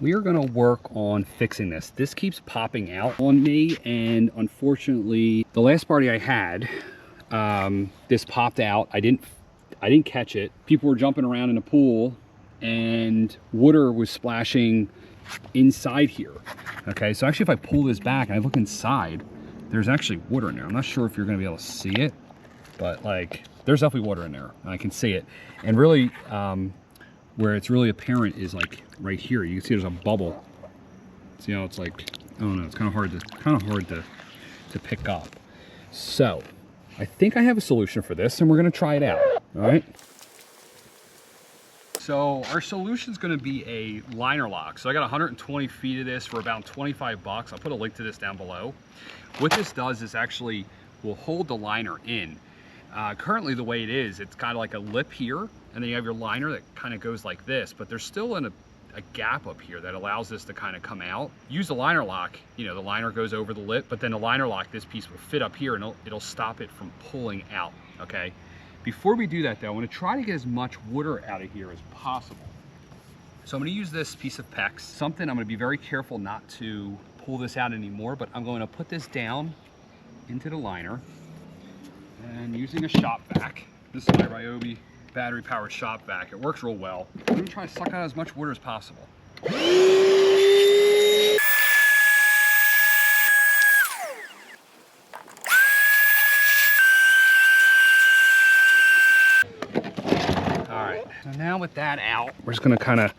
We are gonna work on fixing this. This keeps popping out on me, and unfortunately, the last party I had, this popped out. I didn't catch it. People were jumping around in the pool, and water was splashing inside here. Okay, so actually if I pull this back and I look inside, there's actually water in there. I'm not sure if you're gonna be able to see it, but like, there's definitely water in there, and I can see it. And really, where it's really apparent is like right here. You can see there's a bubble. See how it's like, I don't know, it's kind of hard to pick up. So I think I have a solution for this, and we're gonna try it out, all right? So our solution is gonna be a liner lock. So I got 120 feet of this for about 25 bucks. I'll put a link to this down below. What this does is actually will hold the liner in. Currently the way it is, it's kind of like a lip here, and then you have your liner that kind of goes like this, but there's still a gap up here that allows this to kind of come out. Use the liner lock, you know, the liner goes over the lip, but then the liner lock, this piece will fit up here and it'll stop it from pulling out, okay? Before we do that though, I want to try to get as much water out of here as possible. So I'm going to use this piece of PEX, something I'm going to be very careful not to pull this out anymore, but I'm going to put this down into the liner, and using a shop vac. This is my Ryobi battery powered shop vac. It works real well. I'm gonna try to suck out as much water as possible. All right, so now with that out, we're just gonna kind of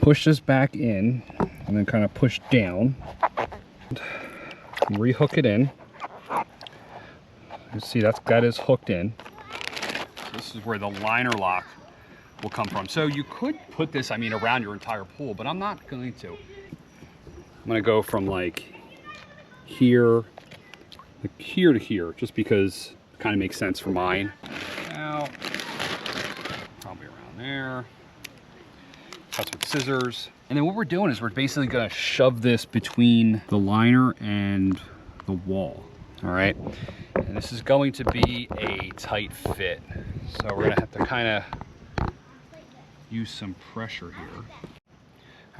push this back in and then kind of push down, rehook it in. You see that is hooked in. This is where the liner lock will come from. So you could put this, I mean, around your entire pool, but I'm not going to. I'm gonna go from like here to here, just because it kind of makes sense for mine. Now, probably around there. Cuts with scissors. And then what we're doing is we're basically gonna shove this between the liner and the wall. All right, and this is going to be a tight fit. So we're gonna have to kind of use some pressure here.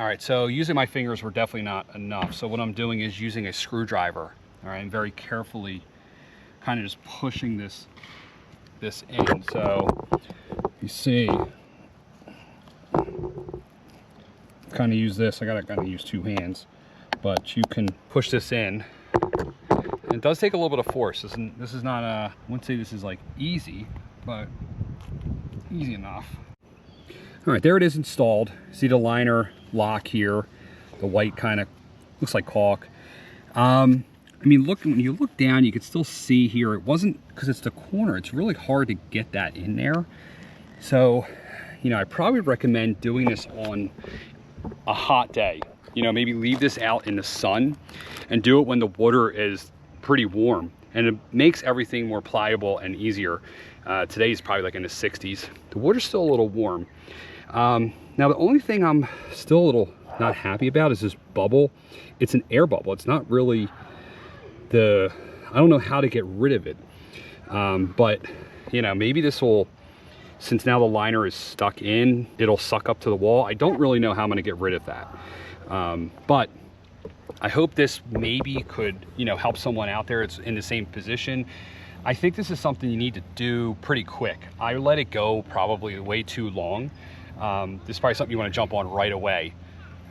All right, so using my fingers were definitely not enough. So what I'm doing is using a screwdriver, all right, and very carefully kind of just pushing this in. So you see, kind of use this. I gotta use two hands, but you can push this in. And it does take a little bit of force. This is not I wouldn't say this is like easy, but easy enough. All right, there it is installed. See the liner lock here. The white kind of looks like caulk. I mean, look, when you look down, you can still see here, it wasn't, because it's the corner, it's really hard to get that in there. So, you know, I probably recommend doing this on a hot day. You know, maybe leave this out in the sun and do it when the water is pretty warm, and it makes everything more pliable and easier. Today's probably like in the 60s. The water's still a little warm. Now the only thing I'm still a little not happy about is this bubble. It's an air bubble. It's not really I don't know how to get rid of it. But you know, maybe this will, since now the liner is stuck in, it'll suck up to the wall. I don't really know how I'm gonna get rid of that. But I hope this maybe could, you know, help someone out there. It's in the same position. I think this is something you need to do pretty quick. I let it go probably way too long. This is probably something you want to jump on right away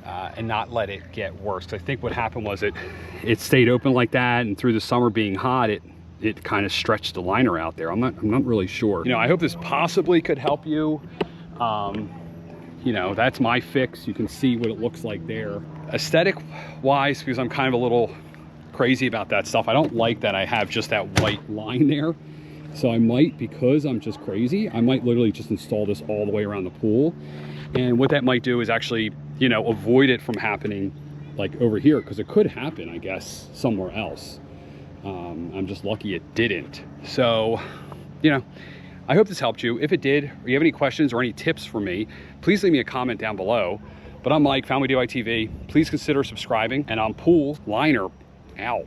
and not let it get worse. 'Cause I think what happened was it stayed open like that, and through the summer being hot, it kind of stretched the liner out there. I'm not really sure. You know, I hope this possibly could help you. You know, that's my fix. You can see what it looks like there. Aesthetic wise, because I'm kind of a little crazy about that stuff, I don't like that I have just that white line there. So I might, because I'm just crazy, I might literally just install this all the way around the pool. And what that might do is actually, you know, avoid it from happening like over here, because it could happen, I guess, somewhere else. I'm just lucky it didn't. So, you know, I hope this helped you. If it did, or you have any questions or any tips for me, please leave me a comment down below. But I'm Mike, Family DIY TV. Please consider subscribing, and I'm Pool Liner out.